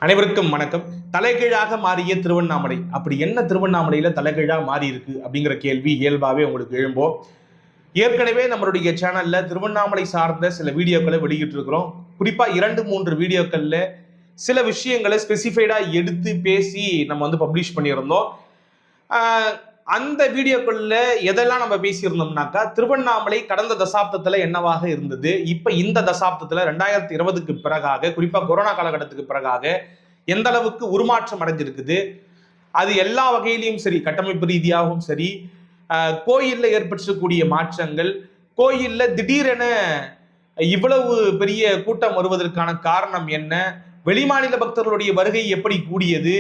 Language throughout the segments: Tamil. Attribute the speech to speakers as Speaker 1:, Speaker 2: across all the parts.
Speaker 1: அனைவருக்கும் வணக்கம். தலைகீழாக மாறிய திருவண்ணாமலை. அப்படி என்ன திருவண்ணாமலையில தலைகீழா மாறி இருக்கு அப்படிங்கிற கேள்வி இயல்பாவே உங்களுக்கு எழும்போம். ஏற்கனவே நம்மளுடைய சேனல்ல திருவண்ணாமலை சார்ந்த சில வீடியோக்களை வெளியிட்டு இருக்கிறோம். குறிப்பா 2-3 வீடியோக்கள்ல சில விஷயங்களை ஸ்பெசிஃபைடா எடுத்து பேசி நம்ம வந்து பப்ளிஷ் பண்ணியிருந்தோம். அந்த வீடியோக்குள்ள எதெல்லாம் நம்ம பேசியிருந்தோம்னாக்கா, திருவண்ணாமலை கடந்த தசாப்தத்துல என்னவாக இருந்தது, இப்ப இந்த தசாப்தத்துல 2020க்கு பிறகாக, குறிப்பா கொரோனா காலகட்டத்துக்கு பிறகாக எந்த அளவுக்கு உருமாற்றம் அடைஞ்சிருக்குது, அது எல்லா வகையிலையும் சரி, கட்டமைப்பு ரீதியாகவும் சரி, கோயில்ல ஏற்பட்டிருக்கக்கூடிய மாற்றங்கள், கோயில்ல திடீரென இவ்வளவு பெரிய கூட்டம் வருவதற்கான காரணம் என்ன, வெளிமாநில பக்தர்களுடைய வருகை எப்படி கூடியது,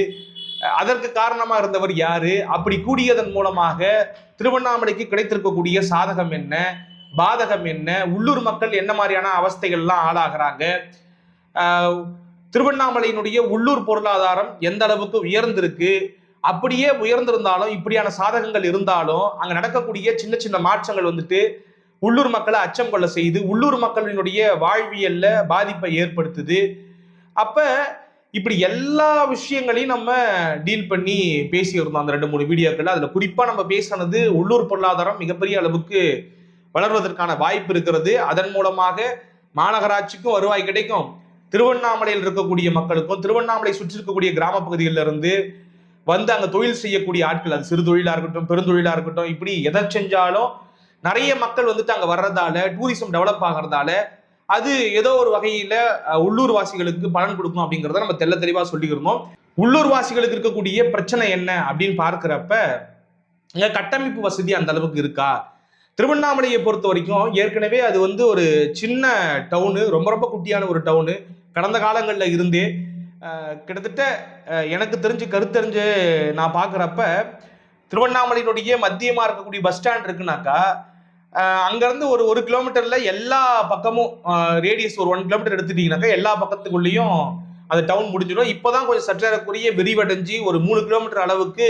Speaker 1: அதற்கு காரணமா இருந்தவர் யாரு, அப்படி கூடியதன் மூலமாக திருவண்ணாமலைக்கு கிடைத்திருக்கக்கூடிய சாதகம் என்ன, பாதகம் என்ன, உள்ளூர் மக்கள் என்ன மாதிரியான அவஸ்தைகள்லாம் ஆளாகிறாங்க, திருவண்ணாமலையினுடைய உள்ளூர் பொருளாதாரம் எந்த அளவுக்கு உயர்ந்திருக்கு, அப்படியே உயர்ந்திருந்தாலும் இப்படியான சாதகங்கள் இருந்தாலும் அங்க நடக்கக்கூடிய சின்ன சின்ன மாற்றங்கள் வந்துட்டு உள்ளூர் மக்களை அச்சம் கொள்ள செய்து உள்ளூர் மக்களினுடைய வாழ்வியல்ல பாதிப்பை ஏற்படுத்துது. அப்ப இப்படி எல்லா விஷயங்களையும் நம்ம டீல் பண்ணி பேசியிருந்தோம் அந்த 2-3 வீடியோக்கள். அதுல குறிப்பா நம்ம பேசினது உள்ளூர் பொருளாதாரம் மிகப்பெரிய அளவுக்கு வளர்வதற்கான வாய்ப்பு இருக்கிறது. அதன் மூலமாக மாநகராட்சிக்கும் வருவாய் கிடைக்கும், திருவண்ணாமலையில் இருக்கக்கூடிய மக்களுக்கும், திருவண்ணாமலை சுற்றி இருக்கக்கூடிய கிராம பகுதிகளில் இருந்து வந்து அங்க தொழில் செய்யக்கூடிய ஆட்கள், அது சிறு தொழிலா இருக்கட்டும், பெருந்தொழிலா இருக்கட்டும், இப்படி எதை செஞ்சாலும் நிறைய மக்கள் வந்துட்டு அங்க வர்றதால, டூரிசம் டெவலப் ஆகிறதால அது ஏதோ ஒரு வகையில உள்ளூர் வாசிகளுக்கு பலன் கொடுக்கும் அப்படிங்கிறத நம்ம தெள்ள தெளிவா சொல்லியிருந்தோம். உள்ளூர் வாசிகளுக்கு இருக்கக்கூடிய பிரச்சனை என்ன அப்படின்னு பார்க்கிறப்ப, இங்க கட்டமைப்பு வசதி அந்த அளவுக்கு இருக்கா? திருவண்ணாமலையை பொறுத்த வரைக்கும் ஏற்கனவே அது வந்து ஒரு சின்ன டவுனு, ரொம்ப ரொம்ப குட்டியான ஒரு டவுனு. கடந்த காலங்களில் இருந்தே கிட்டத்தட்ட எனக்கு தெரிஞ்சு கருத்தறிஞ்சு நான் பார்க்குறப்ப, திருவண்ணாமலையினுடைய மத்தியமாக இருக்கக்கூடிய பஸ் ஸ்டாண்ட் இருக்குனாக்கா, அங்கேருந்து ஒரு கிலோமீட்டரில் எல்லா பக்கமும் ரேடியஸ் ஒரு 1 கிலோமீட்டர் எடுத்துட்டீங்கன்னாக்கா எல்லா பக்கத்துக்குள்ளேயும் அந்த டவுன் முடிஞ்சிடும். இப்போதான் கொஞ்சம் சற்றேறக்குரிய விரிவடைஞ்சு ஒரு 3 கிலோமீட்டர் அளவுக்கு,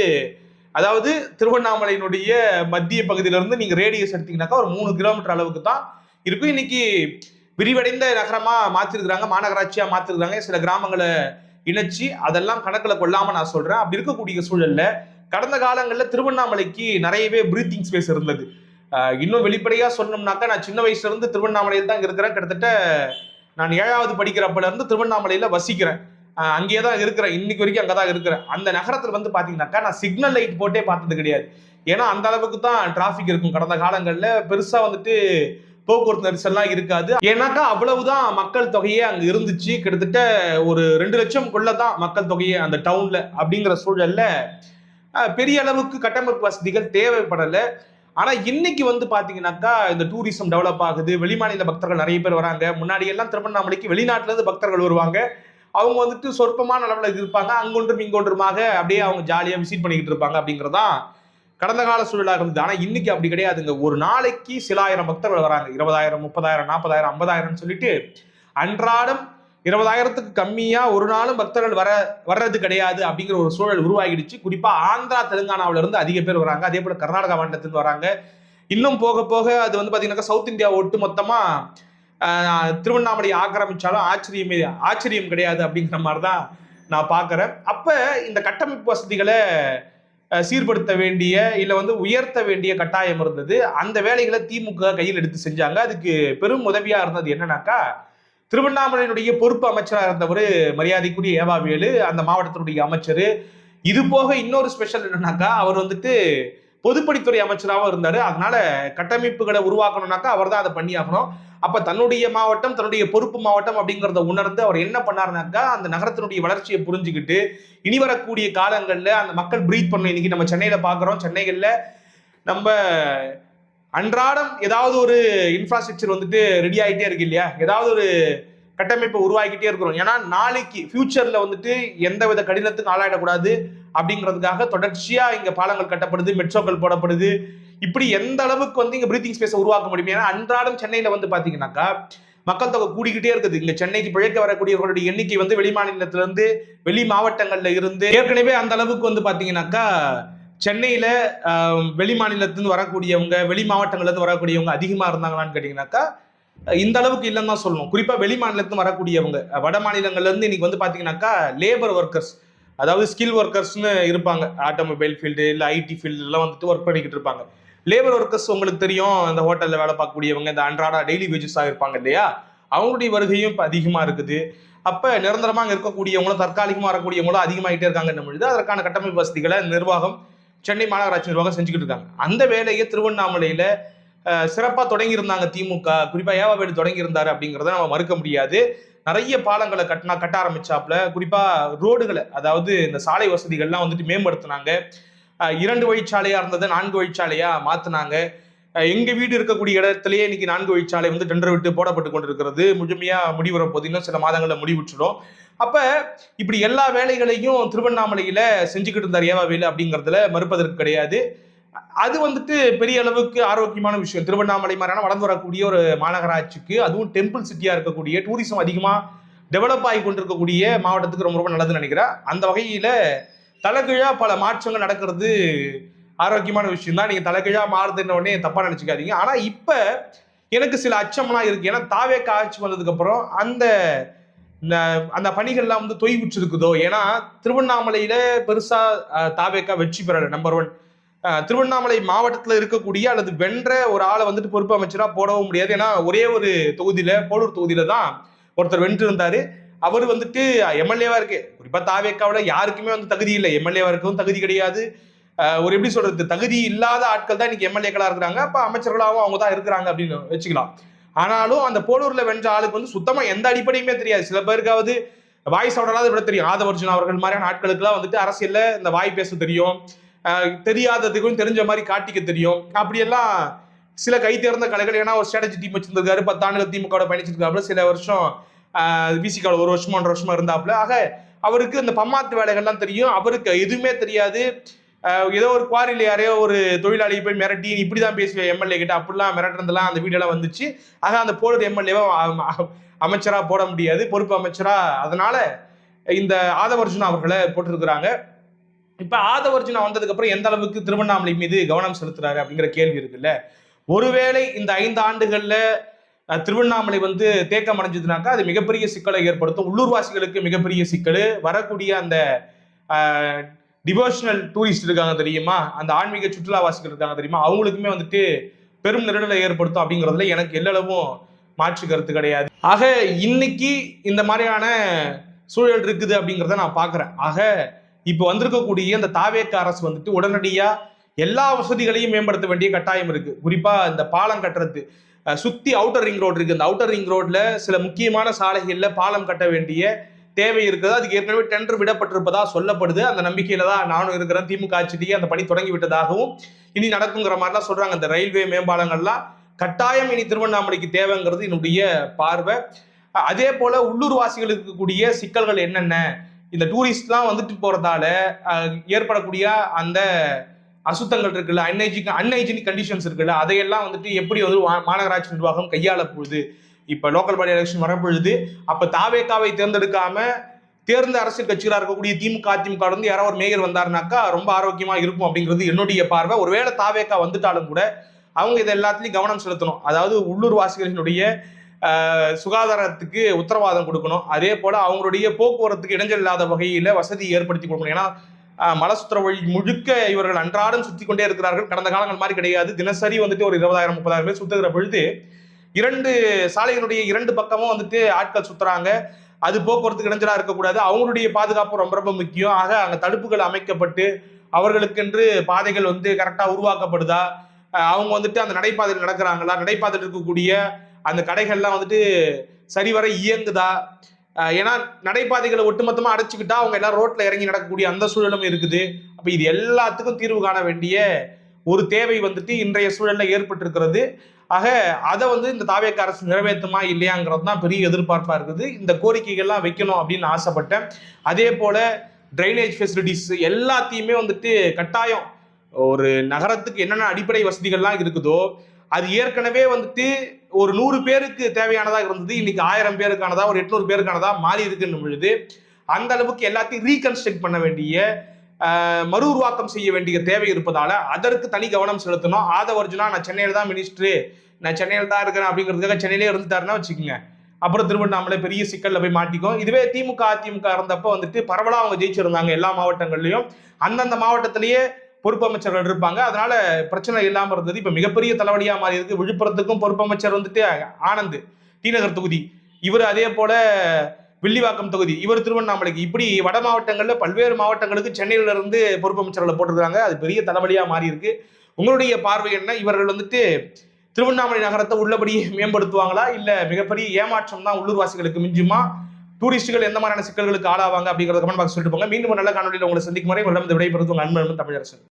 Speaker 1: அதாவது திருவண்ணாமலையினுடைய மத்திய பகுதியிலிருந்து நீங்க ரேடியஸ் எடுத்தீங்கன்னாக்கா ஒரு 3 கிலோமீட்டர் அளவுக்கு தான் இருக்கும். இன்னைக்கு விரிவடைந்த நகரமா மாத்திருக்கிறாங்க, மாநகராட்சியா மாத்திருக்கிறாங்க, சில கிராமங்களை இணைச்சு, அதெல்லாம் கணக்குல கொள்ளாம நான் சொல்றேன். அப்படி இருக்கக்கூடிய சூழல்ல கடந்த காலங்களில் திருவண்ணாமலைக்கு நிறையவே பிரீத்திங் ஸ்பேஸ் இருந்தது. இன்னும் வெளிப்படையா சொன்னோம்னாக்கா, நான் சின்ன வயசுல இருந்து திருவண்ணாமலையில் தான் இருக்கிறேன். கிட்டத்தட்ட நான் 7வது படிக்கிறப்பல இருந்து திருவண்ணாமலையில வசிக்கிறேன், அங்கேயே தான் இருக்கிறேன், இன்னைக்கு வரைக்கும் அங்கதான் இருக்கிறேன். அந்த நகரத்துல வந்து பாத்தீங்கன்னாக்கா நான் சிக்னல் லைட் போட்டே பார்த்தது கிடையாது. ஏன்னா அந்த அளவுக்கு தான் டிராபிக் இருக்கும். கடந்த காலங்கள்ல பெருசா வந்துட்டு போக்குவரத்து நெரிசல்லாம் இருக்காது. ஏன்னாக்கா அவ்வளவுதான் மக்கள் தொகையே அங்க இருந்துச்சு. கிட்டத்தட்ட ஒரு 2 லட்சம் கொள்ளதான் மக்கள் தொகையே அந்த டவுன்ல. அப்படிங்கிற சூழல்ல பெரிய அளவுக்கு கட்டமைப்பு வசதிகள் தேவைப்படலை. ஆனா இன்னைக்கு வந்து பாத்தீங்கன்னாக்கா இந்த டூரிசம் டெவலப் ஆகுது, வெளிமாநில பக்தர்கள் நிறைய பேர் வராங்க. முன்னாடி எல்லாம் திருவண்ணாமலைக்கு வெளிநாட்டுல இருந்து பக்தர்கள் வருவாங்க. அவங்க வந்துட்டு சொற்பமான அளவில் இருப்பாங்க, அங்கொன்றும் இங்கொன்றுமாக அப்படியே அவங்க ஜாலியா விசிட் பண்ணிக்கிட்டு இருப்பாங்க. அப்படிங்கிறதான் கடந்த கால சூழலாக இருந்தது. ஆனா இன்னைக்கு அப்படி கிடையாதுங்க. ஒரு நாளைக்கு சில ஆயிரம் பக்தர்கள் வராங்க. 20,000, 30,000, 40,000, 50,000 சொல்லிட்டு அன்றாடம் 20,000க்கு கம்மியா ஒரு நாளும் பக்தர்கள் வர்றது கிடையாது அப்படிங்கிற ஒரு சூழல் உருவாகிடுச்சு. குறிப்பா ஆந்திரா, தெலுங்கானாவில இருந்து அதிக பேர் வராங்க. அதே போல கர்நாடகா மாநிலத்திலிருந்து வராங்க. இன்னும் போக போக அது வந்து பாத்தீங்கன்னா சவுத் இந்தியா ஒட்டு மொத்தமா திருவண்ணாமலை ஆக்கிரமிச்சாலும் ஆச்சரியம் கிடையாது அப்படிங்கிற மாதிரிதான் நான் பாக்குறேன். அப்ப இந்த கட்டமைப்பு வசதிகளை சீர்படுத்த வேண்டிய இல்ல வந்து உயர்த்த வேண்டிய கட்டாயம் இருந்தது. அந்த வேலைகளை திமுக கையில் எடுத்து செஞ்சாங்க. அதுக்கு பெரும் உதவியா இருந்தது என்னன்னாக்கா, திருவண்ணாமலையினுடைய பொறுப்பு அமைச்சராக இருந்தவர் மரியாதைக்குரிய ஏவாவேலு, அந்த மாவட்டத்தினுடைய அமைச்சர். இது போக இன்னொரு ஸ்பெஷல் என்னன்னாக்கா, அவர் வந்துட்டு பொதுப்பணித்துறை அமைச்சராகவும் இருந்தாரு. அதனால கட்டமைப்புகளை உருவாக்கணும்னாக்கா அவர் தான் அதை பண்ணியாகணும். அப்ப தன்னுடைய மாவட்டம், தன்னுடைய பொறுப்பு மாவட்டம் அப்படிங்கிறத உணர்ந்து அவர் என்ன பண்ணாருனாக்கா, அந்த நகரத்தினுடைய வளர்ச்சியை புரிஞ்சுக்கிட்டு இனி வரக்கூடிய காலங்கள்ல அந்த மக்கள் பிரீத் பண்ணணும். இன்னைக்கு நம்ம சென்னையில பாக்குறோம், சென்னைகள்ல நம்ம அன்றாடம் ஏதாவது ஒரு இன்ஃப்ராஸ்ட்ரக்சர் வந்துட்டு ரெடி ஆகிட்டே இருக்கு இல்லையா, ஏதாவது ஒரு கட்டமைப்பை உருவாக்கிட்டே இருக்கிறோம். ஏன்னா நாளைக்கு ஃபியூச்சர்ல வந்துட்டு எந்தவித கடினத்துக்கும் ஆளாயிடக்கூடாது அப்படிங்கிறதுக்காக தொடர்ச்சியா இங்க பாலங்கள் கட்டப்படுது, மெட்ரோக்கள் போடப்படுது. இப்படி எந்த அளவுக்கு வந்து இங்க பிரீத்திங் ஸ்பேஸை உருவாக்க முடியும். ஏன்னா அன்றாடம் சென்னையில வந்து பாத்தீங்கன்னாக்கா மக்கள் தொகை கூடிக்கிட்டே இருக்குது. இங்க சென்னைக்கு பிழைக்க வரக்கூடியவர்களுடைய எண்ணிக்கை வந்து வெளி மாநிலத்தில இருந்து, வெளி மாவட்டங்கள்ல இருந்து ஏற்கனவே அந்த அளவுக்கு வந்து பாத்தீங்கன்னாக்கா சென்னையில வெளி மாநிலத்திலிருந்து வரக்கூடியவங்க, வெளி மாவட்டங்கள்ல இருந்து வரக்கூடியவங்க அதிகமா இருந்தாங்களான்னு கேட்டீங்கன்னாக்கா இந்த அளவுக்கு இல்லைன்னு தான் சொல்லணும். குறிப்பா வெளி மாநிலத்துல வரக்கூடியவங்க, வட மாநிலங்கள்ல இருந்து இன்னைக்கு வந்து பாத்தீங்கன்னாக்கா லேபர் ஒர்க்கர்ஸ், அதாவது ஸ்கில் ஒர்க்கர்ஸ்னு இருப்பாங்க. ஆட்டோமொபைல் ஃபீல்டு இல்ல ஐடி ஃபீல்டுலாம் வந்துட்டு ஒர்க் பண்ணிக்கிட்டு இருப்பாங்க. லேபர் ஒர்க்கர்ஸ் உங்களுக்கு தெரியும், இந்த ஹோட்டல்ல வேலை பார்க்கக்கூடியவங்க, இந்த அன்றாட டெய்லி வேஜஸா இருப்பாங்க இல்லையா? அவங்களுடைய வருகையும் இப்ப அதிகமா இருக்குது. அப்ப நிரந்தரமா அங்க இருக்கக்கூடியவங்களும் தற்காலிகமா வரக்கூடியவங்களும் அதிகமாயிட்டே இருக்காங்கன்னும் பொழுது அதற்கான கட்டமைப்பு வசதிகளை நிர்வாகம், சென்னை மாநகராட்சி நிர்வாகம் செஞ்சுக்கிட்டு இருக்காங்க. அந்த வேலையை திருவண்ணாமலையில சிறப்பா தொடங்கி இருந்தாங்க திமுக. குறிப்பா ஏவாவேலு தொடங்கி இருந்தாரு அப்படிங்கிறத நம்ம மறுக்க முடியாது. நிறைய பாலங்களை கட்ட ஆரம்பிச்சாப்ல. குறிப்பா ரோடுகளை, அதாவது இந்த சாலை வசதிகள்லாம் வந்துட்டு மேம்படுத்தினாங்க. 2 வழிச்சாலையா இருந்ததை 4 வழிச்சாலையா மாத்தினாங்க. எங்க வீடு இருக்கக்கூடிய இடத்திலேயே இன்னைக்கு 4 வழிச்சாலை வந்து டெண்டர் விட்டு போடப்பட்டு கொண்டிருக்கிறது. முழுமையா முடிவுற போது இன்னும் சில மாதங்கள்ல முடிவுற்றுடும். அப்ப இப்படி எல்லா வேலைகளையும் திருவண்ணாமலையில செஞ்சுக்கிட்டு இருந்தார் ஏவாவேலு அப்படிங்கிறதுல மறுப்பதற்கு கிடையாது. அது வந்துட்டு பெரிய அளவுக்கு ஆரோக்கியமான விஷயம். திருவண்ணாமலை மாதிரியான வளர்ந்து வரக்கூடிய ஒரு மாநகராட்சிக்கு, அதுவும் டெம்பிள் சிட்டியா இருக்கக்கூடிய, டூரிசம் அதிகமா டெவலப் ஆகி கொண்டிருக்கக்கூடிய மாவட்டத்துக்கு ரொம்ப ரொம்ப நல்லதுன்னு நினைக்கிறேன். அந்த வகையில தலைகீழா பல மாற்றங்கள் நடக்கிறது ஆரோக்கியமான விஷயம் தான். நீங்க தலைகீழா மாறுதுன்ன உடனே தப்பா நினைச்சுக்காதீங்க. ஆனா இப்ப எனக்கு சில அச்சம்லாம் இருக்கு. ஏன்னா தாவேக்கா ஆட்சி வந்ததுக்கு அப்புறம் அந்த பணிகள்லாம் வந்து தொய்வுற்று இருக்குதோ. ஏன்னா திருவண்ணாமலையில பெருசா தாவேக்கா வெற்றி பெறல. நம்பர் 1. திருவண்ணாமலை மாவட்டத்தில் இருக்கக்கூடிய அல்லது வென்ற ஒரு ஆளை வந்துட்டு பொறுப்பு அமைச்சரா போடவும் முடியாது. ஏன்னா ஒரே ஒரு தொகுதியில, போலூர் தொகுதியில தான் ஒருத்தர் வென்று இருந்தாரு. அவர் வந்துட்டு எம்எல்ஏவா இருக்கு. குறிப்பா தாவேக்காவில யாருக்குமே வந்து தகுதி இல்லை. எம்எல்ஏவா இருக்கவும் தகுதி கிடையாது. ஒரு எப்படி சொல்றது, தகுதி இல்லாத ஆட்கள் தான் இன்னைக்கு எம்எல்ஏக்களா இருக்கிறாங்க. அப்ப அமைச்சர்களாகவும் அவங்க தான் இருக்கிறாங்க அப்படின்னு வச்சுக்கலாம். ஆனாலும் அந்த போலூர்ல வென்ற ஆளுக்கு வந்து சுத்தமா எந்த அடிப்படையுமே தெரியாது. சில பேருக்காவது வாய் சவுடலாத விட தெரியும். ஆதவர்ஜுன் அவர்கள் மாதிரியான ஆட்களுக்குலாம் வந்துட்டு அரசியல்ல இந்த வாய் பேச தெரியும், தெரியாததுக்கும் தெரிஞ்ச மாதிரி காட்டிக்க தெரியும். அப்படியெல்லாம் சில கை தேர்ந்த கலைகள். ஏன்னா ஒரு ஸ்ட்ராட்டஜி டீம் வச்சிருந்திருக்காரு, 10 ஆண்டுகள் திமுக பயணிச்சிருக்காப்புல, சில வருஷம் விசிகால 1 வருஷமா 1.5 வருஷமா இருந்தாப்புல. ஆக அவருக்கு இந்த பம்மாத்து வேலைகள்லாம் தெரியும். அவருக்கு எதுவுமே தெரியாது. ஏதோ ஒரு குவாரியில் யாரையோ ஒரு தொழிலாளி போய் மிரட்டி இப்படிதான் பேசுவேன் எம்எல்ஏ கிட்ட, அப்படிலாம் மிரட்டுறதுலாம் அந்த வீடியோலாம் வந்துச்சு. ஆக அந்த போலூர் எம்எல்ஏவை அமைச்சரா போட முடியாது, பொறுப்பு அமைச்சரா. அதனால இந்த ஆதவர்ஜுன் அவர்களை போட்டிருக்கிறாங்க. இப்ப ஆதவர்ஜுனா வந்ததுக்கு அப்புறம் எந்த அளவுக்கு திருவண்ணாமலை மீது கவனம் செலுத்துறாரு அப்படிங்கிற கேள்வி இருக்குல்ல. ஒருவேளை இந்த 5 ஆண்டுகள்ல திருவண்ணாமலை வந்து தேக்கம் அடைஞ்சதுனாக்கா அது மிகப்பெரிய சிக்கலை ஏற்படுத்தும். உள்ளூர்வாசிகளுக்கு மிகப்பெரிய சிக்கல். வரக்கூடிய அந்த டிவோஷனல் டூரிஸ்ட் இருக்காங்க தெரியுமா, அந்த ஆன்மீக சுற்றுலாவாசிகள் இருக்காங்க தெரியுமா, அவங்களுக்குமே வந்துட்டு பெரும் நெருடலை ஏற்படுத்தும் அப்படிங்கிறதுல எனக்கு எல்லளவும் மாற்று கருத்து கிடையாது. ஆக இன்னைக்கு இந்த மாதிரியான சூழல் இருக்குது அப்படிங்கிறத நான் பாக்குறேன். ஆக இப்போ வந்திருக்கக்கூடிய இந்த தாவேக்க அரசு வந்துட்டு உடனடியா எல்லா வசதிகளையும் மேம்படுத்த வேண்டிய கட்டாயம் இருக்கு. குறிப்பா இந்த பாலம் கட்டுறது, சுத்தி அவுட்டர் ரிங் ரோடு இருக்கு. இந்த அவுட்டர் ரிங் ரோட்ல சில முக்கியமான சாலைகள்ல பாலம் கட்ட வேண்டிய தேவை இருக்குது. அதுக்கு ஏற்கனவே டெண்டர் விடப்பட்டிருப்பதா சொல்லப்படுது. அந்த நம்பிக்கையில தான் நானும் இருக்கிறேன். திமுக ஆட்சியிலேயே அந்த பணி தொடங்கி விட்டதாகவும் இனி நடக்குங்கிற மாதிரிலாம் சொல்றாங்க. இந்த ரயில்வே மேம்பாலங்கள்லாம் கட்டாயம் இனி திருவண்ணாமலைக்கு தேவைங்கிறது என்னுடைய பார்வை. அதே போல உள்ளூர் வாசிகளுக்கு இருக்கக்கூடிய சிக்கல்கள் என்னென்ன, இந்த டூரிஸ்ட்லாம் வந்துட்டு போறதால ஏற்படக்கூடிய அந்த அசுத்தங்கள் இருக்குல்ல, அன்ஹைஜினிக் கண்டிஷன்ஸ் இருக்குல்ல, அதையெல்லாம் வந்துட்டு எப்படி வந்து மாநகராட்சி நிர்வாகம் கையாள போகுது. இப்ப லோக்கல் பாடி எலெக்ஷன் வரப்பொழுது அப்ப தாவேக்காவை தேர்ந்தெடுக்காம தேர்ந்த அரசியல் கட்சிகளாக இருக்கக்கூடிய திமுக, அதிமுக வந்து யாராவது ஒரு மேயர் வந்தாருனாக்கா ரொம்ப ஆரோக்கியமா இருக்கும் அப்படிங்கிறது என்னுடைய பார்வை. ஒருவேளை தாவேக்கா வந்துட்டாலும் கூட அவங்க இதை எல்லாத்துலயும் கவனம் செலுத்தணும். அதாவது உள்ளூர் வாசிகளினுடைய சுகாதாரத்துக்கு உத்தரவாதம் கொடுக்கணும். அதே போல அவங்களுடைய போக்குவரத்துக்கு இடைஞ்சல் இல்லாத வகையில வசதி ஏற்படுத்தி கொடுக்கணும். ஏன்னா மலசுத்திர வழி முழுக்க இவர்கள் அன்றாடம் சுத்தி கொண்டே இருக்கிறார்கள். கடந்த காலங்கள் மாதிரி கிடையாது. தினசரி வந்துட்டு ஒரு 20,000 30,000 பேர் சுத்துகிற பொழுது 2 சாலைகளுடைய 2 பக்கமும் வந்துட்டு ஆட்கள் சுத்துறாங்க. அது போக்குவரத்துக்கு இடைஞ்சலா இருக்கக்கூடாது. அவங்களுடைய பாதுகாப்பு ரொம்ப ரொம்ப முக்கியம். ஆக அங்க தடுப்புகள் அமைக்கப்பட்டு அவர்களுக்கென்று பாதைகள் வந்து கரெக்டா உருவாக்கப்படுதா, அவங்க வந்துட்டு அந்த நடைபாதையில் நடக்கிறாங்களா, நடைபாதையில் இருக்கக்கூடிய அந்த கடைகள்லாம் வந்துட்டு சரிவர இயங்குதா. ஏன்னா நடைபாதைகளை ஒட்டுமொத்தமா அடைச்சுக்கிட்டா அவங்க எல்லாரும் ரோட்ல இறங்கி நடக்கக்கூடிய அந்த சூழலும் இருக்குது. அப்ப இது எல்லாத்துக்கும் தீர்வு காண வேண்டிய ஒரு தேவை வந்துட்டு இன்றைய சூழல்ல ஏற்பட்டிருக்கிறது. ஆக அதை வந்து இந்த தாவேக்க அரசு நிறைவேற்றுமா இல்லையாங்கிறது தான் பெரிய எதிர்பார்ப்பா இருக்குது. இந்த கோரிக்கைகள்லாம் வைக்கணும் அப்படின்னு ஆசைப்பட்டேன். அதே போல ட்ரைனேஜ் ஃபெசிலிட்டிஸ் எல்லாத்தையுமே வந்துட்டு கட்டாயம் ஒரு நகரத்துக்கு என்னென்ன அடிப்படை வசதிகள்லாம் இருக்குதோ அது ஏற்கனவே வந்துட்டு ஒரு 100 பேருக்கு தேவையானதா இருந்தது, இன்னைக்கு 1000 பேருக்கானதா, ஒரு 800 பேருக்கானதா மாறி இருக்குன்னு பொழுது அந்த அளவுக்கு எல்லாத்தையும் ரீகன்ஸ்ட்ரக்ட் பண்ண வேண்டிய மறு உருவாக்கம் செய்ய வேண்டிய தேவை இருப்பதால அதற்கு தனி கவனம் செலுத்தணும். ஆதவ அர்ஜுனா நான் சென்னையில் தான் மினிஸ்டர், நான் சென்னையில் தான் இருக்கிறேன் அப்படிங்கிறதுக்காக சென்னையிலே இருந்துட்டாருன்னா வச்சுக்கோங்க, அப்புறம் திருவண்ணாமலை பெரிய சிக்கல்ல போய் மாட்டிக்கும். இதுவே திமுக அதிமுக இருந்தப்போ வந்துட்டு பரவலா அவங்க ஜெயிச்சிருந்தாங்க எல்லா மாவட்டங்கள்லயும். அந்தந்த மாவட்டத்திலேயே பொறுப்பு அமைச்சர்கள் இருப்பாங்க. அதனால பிரச்சனை இல்லாம இருந்தது. இப்ப மிகப்பெரிய தலைவலியா மாறி இருக்கு. விழுப்புரத்துக்கும் பொறுப்பு அமைச்சர் வந்துட்டு ஆனந்த், டிநகர் தொகுதி. இவர் அதே போல வில்லிவாக்கம் தொகுதி, இவர் திருவண்ணாமலைக்கு. இப்படி வட மாவட்டங்கள்ல பல்வேறு மாவட்டங்களுக்கு சென்னையில இருந்து பொறுப்பு அமைச்சர்களை போட்டிருக்காங்க. அது பெரிய தலைவலியா மாறி இருக்கு. உங்களுடைய பார்வை என்ன? இவர்கள் வந்துட்டு திருவண்ணாமலை நகரத்தை உள்ளபடியே மேம்படுத்துவாங்களா, இல்ல மிகப்பெரிய ஏமாற்றம் தான் உள்ளூர்வாசிகளுக்கு மிஞ்சுமா? டூரிஸ்டுகள் எந்த மாதிரியான சிக்கல்களுக்கு ஆளாவாங்க அப்படிங்கறத கமெண்ட் பாக்ஸ் சொல்லிட்டு போங்க. மீண்டும் ஒரு நல்ல காணொலியில் உங்களை சந்திக்கும் வரை உங்களிடம் விடைபெறுவது உங்கள் அன்பு தமிழரசன்.